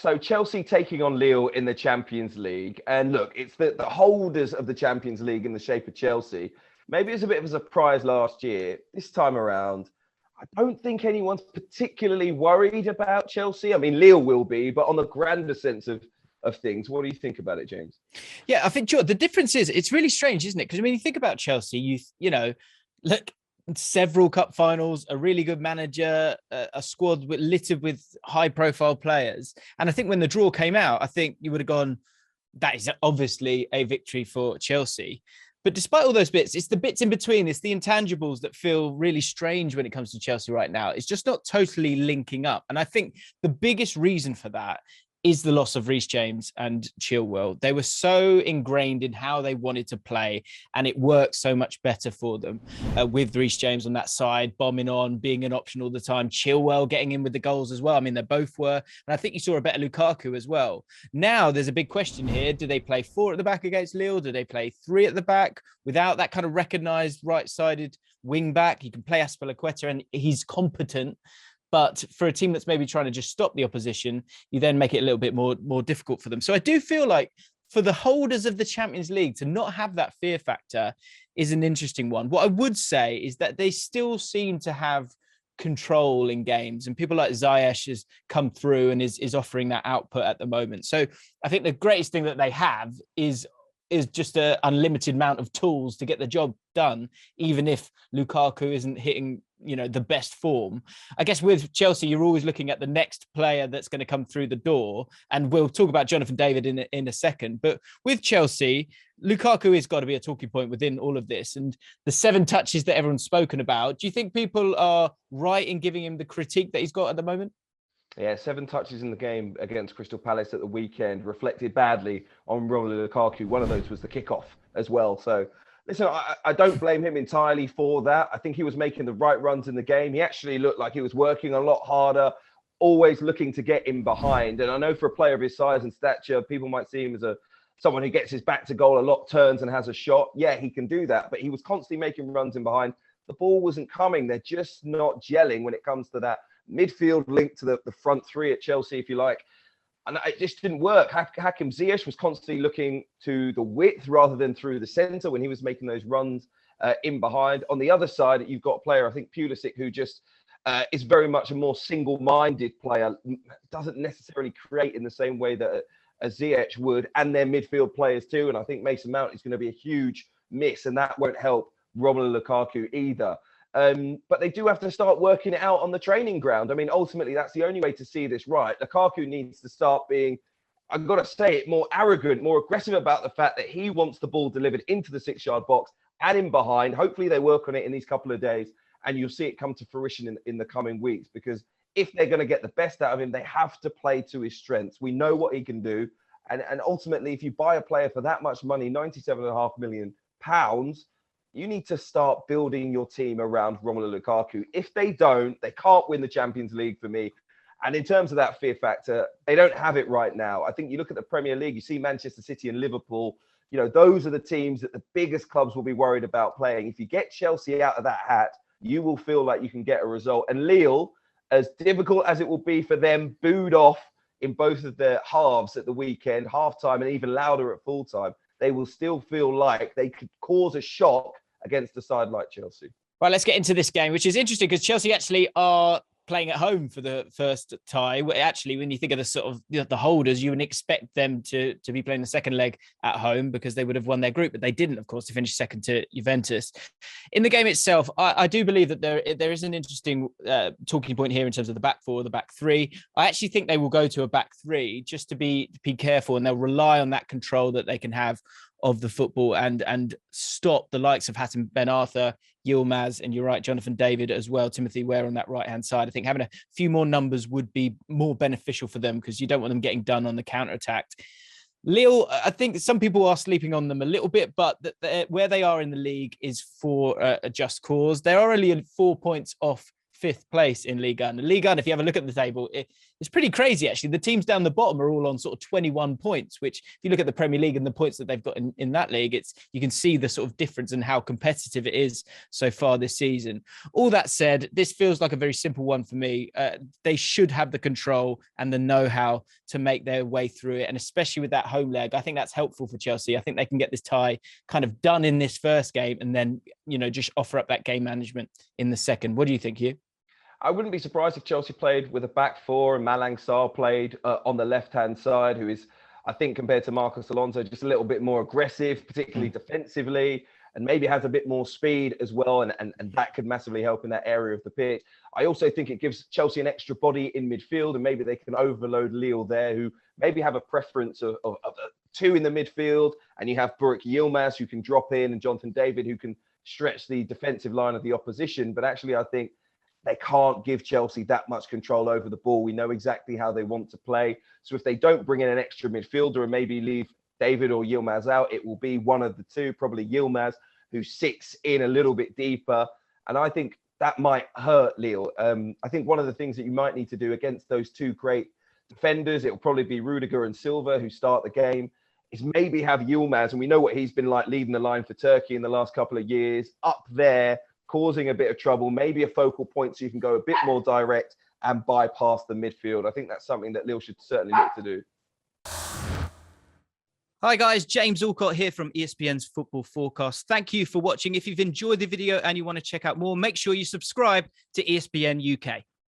So Chelsea taking on Lille in the Champions League. And look, it's the holders of the Champions League in the shape of Chelsea. Maybe it was a bit of a surprise last year. This time around, I don't think anyone's particularly worried about Chelsea. I mean, Lille will be, but on the grander sense of things, what do you think about it, James? Yeah, I think, George, the difference is it's really strange, isn't it? Because I mean, you think about Chelsea, you know, look, several cup finals, a really good manager, a squad littered with high-profile players. And I think when the draw came out, I think you would have gone, that is obviously a victory for Chelsea. But despite all those bits, it's the bits in between. It's the intangibles that feel really strange when it comes to Chelsea right now. It's just not totally linking up. And I think the biggest reason for that is the loss of Reece James and Chilwell. They were so ingrained in how they wanted to play, and it worked so much better for them with Reece James on that side, bombing on, being an option all the time. Chilwell getting in with the goals as well. I mean, they both were. And I think you saw a better Lukaku as well. Now there's a big question here. Do they play 4 at the back against Lille? Do they play 3 at the back without that kind of recognised right-sided wing back? You can play Azpilicueta and he's competent. But for a team that's maybe trying to just stop the opposition, you then make it a little bit more difficult for them. So I do feel like for the holders of the Champions League to not have that fear factor is an interesting one. What I would say is that they still seem to have control in games, and people like Ziyech has come through and is offering that output at the moment. So I think the greatest thing that they have is just an unlimited amount of tools to get the job done, even if Lukaku isn't hitting, you know, the best form. I guess with Chelsea, you're always looking at the next player that's going to come through the door. And we'll talk about Jonathan David in a second. But with Chelsea, Lukaku has got to be a talking point within all of this. And the 7 touches that everyone's spoken about, do you think people are right in giving him the critique that he's got at the moment? Yeah, 7 touches in the game against Crystal Palace at the weekend reflected badly on Romelu Lukaku. One of those was the kickoff as well. So, listen, I don't blame him entirely for that. I think he was making the right runs in the game. He actually looked like he was working a lot harder, always looking to get in behind. And I know for a player of his size and stature, people might see him as someone who gets his back to goal a lot, turns and has a shot. Yeah, he can do that. But he was constantly making runs in behind. The ball wasn't coming. They're just not gelling when it comes to that midfield link to the front 3 at Chelsea, if you like. And it just didn't work. Hakim Ziyech was constantly looking to the width rather than through the centre when he was making those runs in behind. On the other side, you've got a player, I think Pulisic, who just is very much a more single-minded player, doesn't necessarily create in the same way that a Ziyech would, and their midfield players too. And I think Mason Mount is going to be a huge miss, and that won't help Romelu Lukaku either. But they do have to start working it out on the training ground. I mean, ultimately, that's the only way to see this right. Lukaku needs to start being, I've got to say it, more arrogant, more aggressive about the fact that he wants the ball delivered into the 6-yard box and in behind. Hopefully, they work on it in these couple of days, and you'll see it come to fruition in the coming weeks. Because if they're going to get the best out of him, they have to play to his strengths. We know what he can do. And ultimately, if you buy a player for that much money, £97.5 million, you need to start building your team around Romelu Lukaku. If they don't, they can't win the Champions League for me. And in terms of that fear factor, they don't have it right now. I think you look at the Premier League, you see Manchester City and Liverpool, you know, those are the teams that the biggest clubs will be worried about playing. If you get Chelsea out of that hat, you will feel like you can get a result. And Lille, as difficult as it will be for them, booed off in both of their halves at the weekend, half-time and even louder at full-time, they will still feel like they could cause a shock against a side like Chelsea. Right, let's get into this game, which is interesting because Chelsea actually are playing at home for the first tie. Actually, when you think of the sort of the holders, you would expect them to be playing the second leg at home because they would have won their group, but they didn't, of course, to finish second to Juventus. In the game itself, I do believe that there is an interesting talking point here in terms of the back 4, the back 3. I actually think they will go to a back 3 just to be careful, and they'll rely on that control that they can have of the football and stop the likes of Hatem Ben Arthur, Yilmaz, and you're right, Jonathan David as well, Timothy Ware on that right-hand side. I think having a few more numbers would be more beneficial for them because you don't want them getting done on the counter-attack. Lille, I think some people are sleeping on them a little bit, but where they are in the league is for a just cause. They are only 4 points off 5th place in Ligue 1. Ligue 1, if you have a look at the table, it's pretty crazy, actually. The teams down the bottom are all on sort of 21 points, which if you look at the Premier League and the points that they've got in that league, you can see the sort of difference and how competitive it is so far this season. All that said, this feels like a very simple one for me. They should have the control and the know-how to make their way through it. And especially with that home leg, I think that's helpful for Chelsea. I think they can get this tie kind of done in this first game and then, just offer up that game management in the second. What do you think, Hugh? I wouldn't be surprised if Chelsea played with a back four and Malang Sarr played on the left-hand side, who is, I think, compared to Marcos Alonso, just a little bit more aggressive, particularly defensively, and maybe has a bit more speed as well. And that could massively help in that area of the pitch. I also think it gives Chelsea an extra body in midfield, and maybe they can overload Lille there, who maybe have a preference of two in the midfield. And you have Burak Yilmaz, who can drop in, and Jonathan David, who can stretch the defensive line of the opposition. But actually, I think they can't give Chelsea that much control over the ball. We know exactly how they want to play. So if they don't bring in an extra midfielder and maybe leave David or Yilmaz out, it will be one of the two, probably Yilmaz, who sits in a little bit deeper. And I think that might hurt Lille. I think one of the things that you might need to do against those two great defenders, it will probably be Rudiger and Silva who start the game, is maybe have Yilmaz, and we know what he's been like leading the line for Turkey in the last couple of years, up there, causing a bit of trouble, maybe a focal point so you can go a bit more direct and bypass the midfield. I think that's something that Lille should certainly look to do. Hi guys, James Allcott here from ESPN's Football Forecast. Thank you for watching. If you've enjoyed the video and you want to check out more, make sure you subscribe to ESPN UK.